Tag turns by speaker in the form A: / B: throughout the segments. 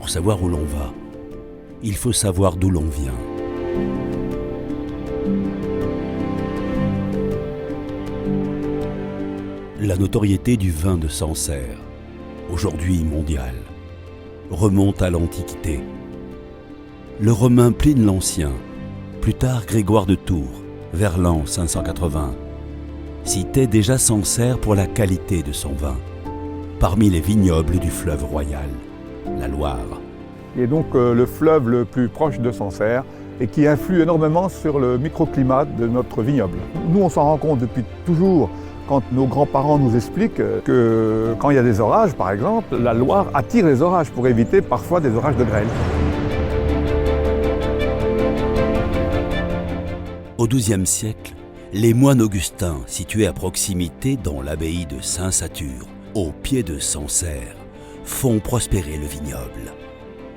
A: Pour savoir où l'on va, il faut savoir d'où l'on vient. La notoriété du vin de Sancerre, aujourd'hui mondiale, remonte à l'Antiquité. Le Romain Pline l'Ancien, plus tard Grégoire de Tours, vers l'an 580, citait déjà Sancerre pour la qualité de son vin, parmi les vignobles du fleuve royal, la Loire.
B: Qui est donc le fleuve le plus proche de Sancerre et qui influe énormément sur le microclimat de notre vignoble. Nous, on s'en rend compte depuis toujours quand nos grands-parents nous expliquent que quand il y a des orages, par exemple, la Loire attire les orages pour éviter parfois des orages de grêle.
A: Au XIIe siècle, les moines augustins, situés à proximité dans l'abbaye de Saint-Satur, au pied de Sancerre, font prospérer le vignoble.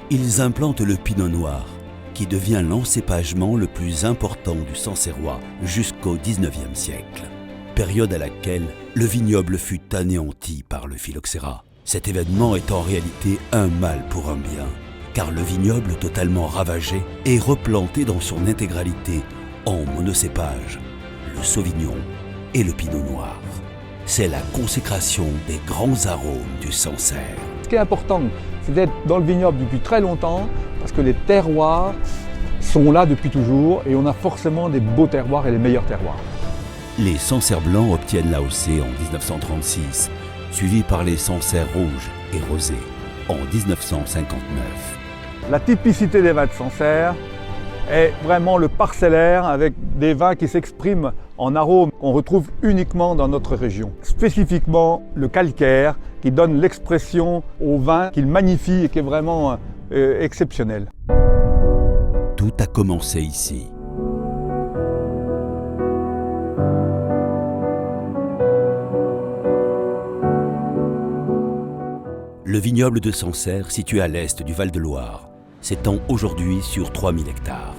A: Ils implantent le pinot noir, qui devient l'encépagement le plus important du Sancerrois jusqu'au XIXe siècle, période à laquelle le vignoble fut anéanti par le phylloxéra. Cet événement est en réalité un mal pour un bien, car le vignoble totalement ravagé est replanté dans son intégralité en monocépage, le sauvignon et le pinot noir. C'est la consécration des grands arômes du Sancerre.
B: Ce qui est important, c'est d'être dans le vignoble depuis très longtemps, parce que les terroirs sont là depuis toujours et on a forcément des beaux terroirs et les meilleurs terroirs.
A: Les Sancerre blancs obtiennent l'AOC en 1936, suivis par les Sancerre rouges et rosés en 1959.
B: La typicité des vins de Sancerre est vraiment le parcellaire avec des vins qui s'expriment en arômes qu'on retrouve uniquement dans notre région. Spécifiquement le calcaire qui donne l'expression au vin qu'il magnifie et qui est vraiment exceptionnel.
A: Tout a commencé ici. Le vignoble de Sancerre, situé à l'est du Val-de-Loire, s'étend aujourd'hui sur 3000 hectares.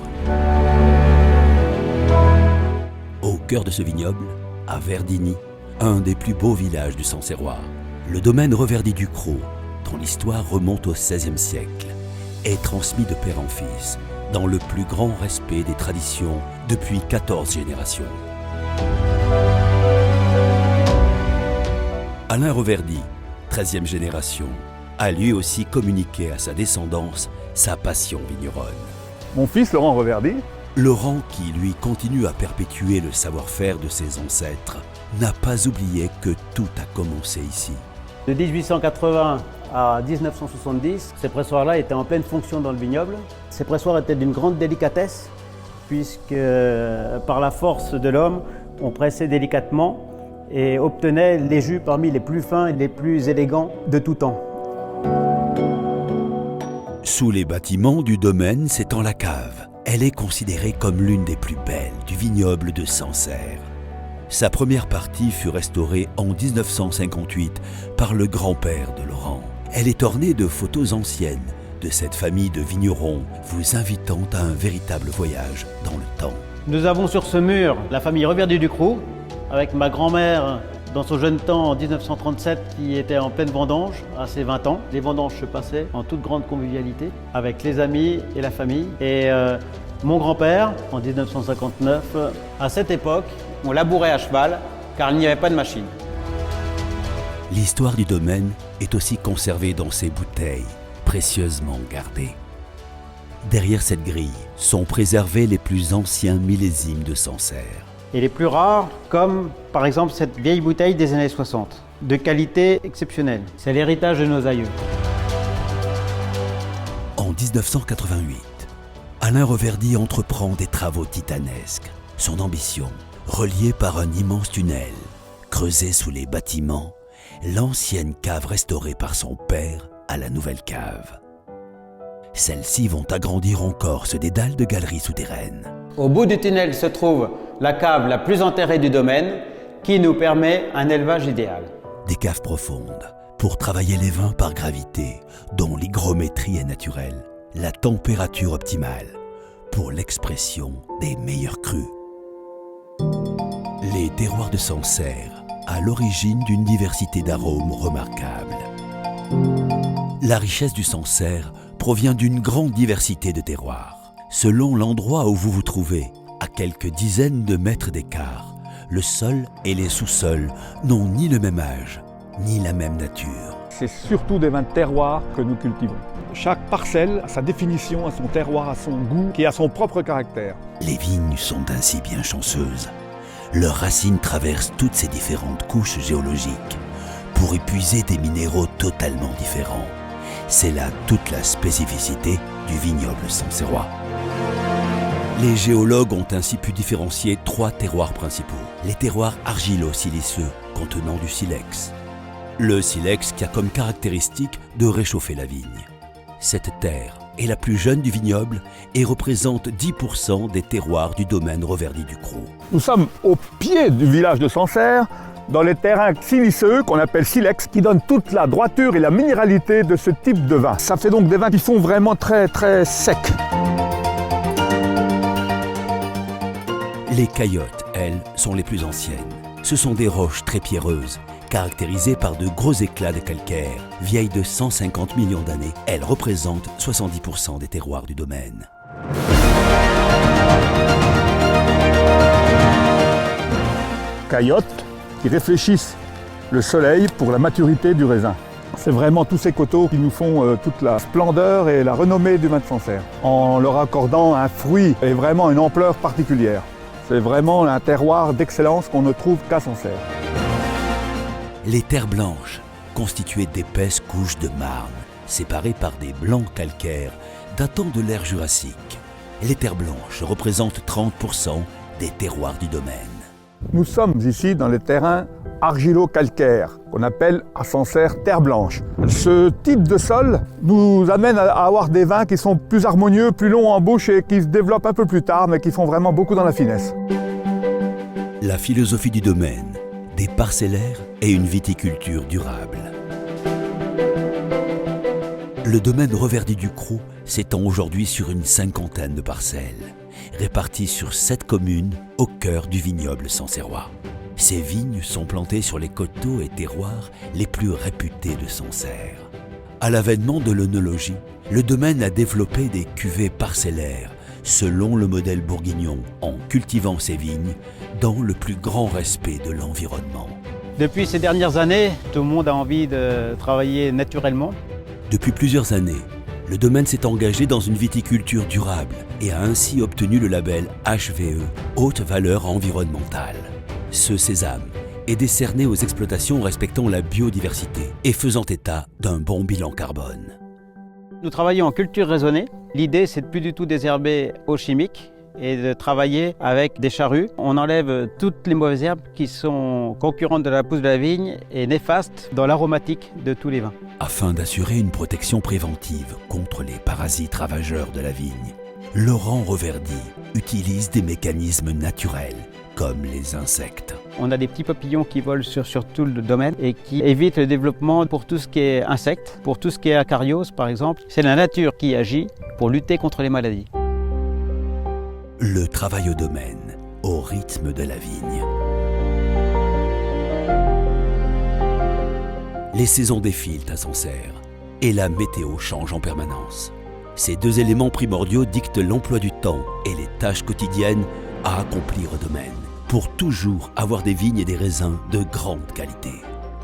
A: Au cœur de ce vignoble, à Verdigny, un des plus beaux villages du Sancerrois, le domaine Reverdy du Cros, dont l'histoire remonte au XVIe siècle, est transmis de père en fils, dans le plus grand respect des traditions depuis 14 générations. Alain Reverdy, 13e génération, a lui aussi communiqué à sa descendance sa passion vigneronne.
B: Mon fils, Laurent Reverdy,
A: Laurent, qui lui continue à perpétuer le savoir-faire de ses ancêtres, n'a pas oublié que tout a commencé ici.
C: De 1880 à 1970, ces pressoirs-là étaient en pleine fonction dans le vignoble. Ces pressoirs étaient d'une grande délicatesse, puisque par la force de l'homme, on pressait délicatement et obtenait les jus parmi les plus fins et les plus élégants de tout temps.
A: Sous les bâtiments du domaine s'étend la cave. Elle est considérée comme l'une des plus belles du vignoble de Sancerre. Sa première partie fut restaurée en 1958 par le grand-père de Laurent. Elle est ornée de photos anciennes de cette famille de vignerons, vous invitant à un véritable voyage dans le temps.
C: Nous avons sur ce mur la famille Reverdy du Cros, avec ma grand-mère dans son jeune temps en 1937 qui était en pleine vendange à ses 20 ans. Les vendanges se passaient en toute grande convivialité avec les amis et la famille. Et mon grand-père, en 1959, à cette époque, on labourait à cheval car il n'y avait pas de machine.
A: L'histoire du domaine est aussi conservée dans ses bouteilles, précieusement gardées. Derrière cette grille sont préservés les plus anciens millésimes de Sancerre.
C: Et les plus rares, comme par exemple cette vieille bouteille des années 60, de qualité exceptionnelle. C'est l'héritage de nos aïeux.
A: En 1988, Alain Reverdy entreprend des travaux titanesques. Son ambition, reliée par un immense tunnel, creusé sous les bâtiments, l'ancienne cave restaurée par son père à la nouvelle cave. Celles-ci vont agrandir encore ce dédale de galeries souterraines.
C: Au bout du tunnel se trouve la cave la plus enterrée du domaine qui nous permet un élevage idéal.
A: Des caves profondes pour travailler les vins par gravité, dont l'hygrométrie est naturelle, la température optimale pour l'expression des meilleurs crus. Les terroirs de Sancerre, à l'origine d'une diversité d'arômes remarquables. La richesse du Sancerre provient d'une grande diversité de terroirs. Selon l'endroit où vous vous trouvez, à quelques dizaines de mètres d'écart, le sol et les sous-sols n'ont ni le même âge, ni la même nature.
B: C'est surtout des vins de terroir que nous cultivons. Chaque parcelle a sa définition, a son terroir, a son goût, qui a son propre caractère.
A: Les vignes sont ainsi bien chanceuses. Leurs racines traversent toutes ces différentes couches géologiques pour épuiser des minéraux totalement différents. C'est là toute la spécificité du vignoble sancerrois. Les géologues ont ainsi pu différencier 3 terroirs principaux. Les terroirs argilo-siliceux contenant du silex. Le silex qui a comme caractéristique de réchauffer la vigne. Cette terre est la plus jeune du vignoble et représente 10% des terroirs du domaine Reverdy du Crau.
B: Nous sommes au pied du village de Sancerre, dans les terrains siliceux qu'on appelle silex, qui donnent toute la droiture et la minéralité de ce type de vin. Ça fait donc des vins qui sont vraiment très secs.
A: Les caillottes, elles, sont les plus anciennes. Ce sont des roches très pierreuses, caractérisées par de gros éclats de calcaire. Vieilles de 150 millions d'années, elles représentent 70% des terroirs du domaine.
B: Caillottes qui réfléchissent le soleil pour la maturité du raisin. C'est vraiment tous ces coteaux qui nous font toute la splendeur et la renommée du vin de Sancerre, en leur accordant un fruit et vraiment une ampleur particulière. C'est vraiment un terroir d'excellence qu'on ne trouve qu'à Sancerre.
A: Les terres blanches, constituées d'épaisses couches de marne, séparées par des blancs calcaires datant de l'ère jurassique. Les terres blanches représentent 30% des terroirs du domaine.
B: Nous sommes ici dans les terrains argilo-calcaires, qu'on appelle à Sancerre terre blanche. Ce type de sol nous amène à avoir des vins qui sont plus harmonieux, plus longs en bouche et qui se développent un peu plus tard, mais qui font vraiment beaucoup dans la finesse.
A: La philosophie du domaine, des parcellaires et une viticulture durable. Le domaine Reverdy du Crau s'étend aujourd'hui sur une 50aine de parcelles, réparties sur 7 communes au cœur du vignoble sancerrois. Ces vignes sont plantées sur les coteaux et terroirs les plus réputés de Sancerre. À l'avènement de l'œnologie, le domaine a développé des cuvées parcellaires selon le modèle bourguignon, en cultivant ses vignes dans le plus grand respect de l'environnement.
C: Depuis ces dernières années, tout le monde a envie de travailler naturellement.
A: Depuis plusieurs années, le domaine s'est engagé dans une viticulture durable et a ainsi obtenu le label HVE, Haute Valeur Environnementale. Ce sésame est décerné aux exploitations respectant la biodiversité et faisant état d'un bon bilan carbone.
C: Nous travaillons en culture raisonnée. L'idée, c'est de plus du tout désherber au chimique et de travailler avec des charrues. On enlève toutes les mauvaises herbes qui sont concurrentes de la pousse de la vigne et néfastes dans l'aromatique de tous les vins.
A: Afin d'assurer une protection préventive contre les parasites ravageurs de la vigne, Laurent Reverdy utilise des mécanismes naturels comme les insectes.
C: On a des petits papillons qui volent sur tout le domaine et qui évitent le développement pour tout ce qui est insectes, pour tout ce qui est acariose par exemple. C'est la nature qui agit pour lutter contre les maladies.
A: Le travail au domaine, au rythme de la vigne. Les saisons défilent à Sancerre et la météo change en permanence. Ces 2 éléments primordiaux dictent l'emploi du temps et les tâches quotidiennes à accomplir au domaine, pour toujours avoir des vignes et des raisins de grande qualité.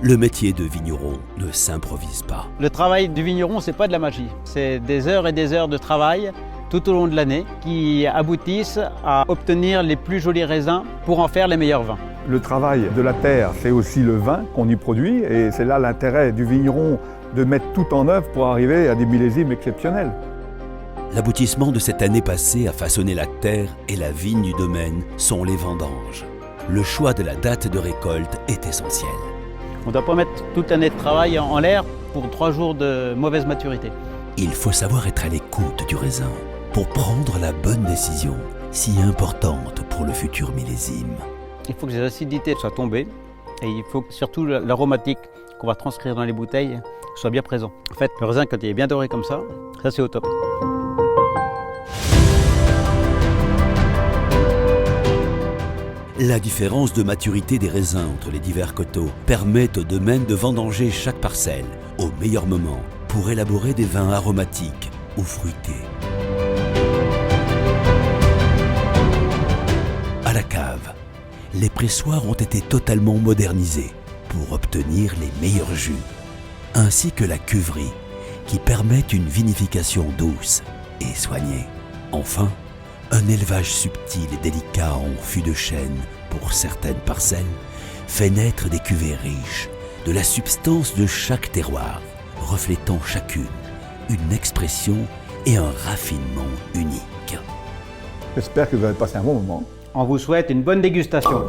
A: Le métier de vigneron ne s'improvise pas.
C: Le travail du vigneron, c'est pas de la magie. C'est des heures et des heures de travail tout au long de l'année qui aboutissent à obtenir les plus jolis raisins pour en faire les meilleurs vins.
B: Le travail de la terre, c'est aussi le vin qu'on y produit et c'est là l'intérêt du vigneron de mettre tout en œuvre pour arriver à des millésimes exceptionnels.
A: L'aboutissement de cette année passée à façonner la terre et la vigne du domaine sont les vendanges. Le choix de la date de récolte est essentiel.
C: On ne doit pas mettre toute l'année de travail en l'air pour 3 jours de mauvaise maturité.
A: Il faut savoir être à l'écoute du raisin pour prendre la bonne décision, si importante pour le futur millésime.
C: Il faut que les acidités soient tombées et il faut que surtout l'aromatique qu'on va transcrire dans les bouteilles soit bien présent. En fait, le raisin, quand il est bien doré comme ça c'est au top.
A: La différence de maturité des raisins entre les divers coteaux permet au domaine de vendanger chaque parcelle au meilleur moment pour élaborer des vins aromatiques ou fruitée. À la cave, les pressoirs ont été totalement modernisés pour obtenir les meilleurs jus, ainsi que la cuverie qui permet une vinification douce et soignée. Enfin, un élevage subtil et délicat en fût de chêne pour certaines parcelles fait naître des cuvées riches de la substance de chaque terroir, reflétant chacune une expression et un raffinement unique.
B: J'espère que vous avez passé un bon moment.
C: On vous souhaite une bonne dégustation.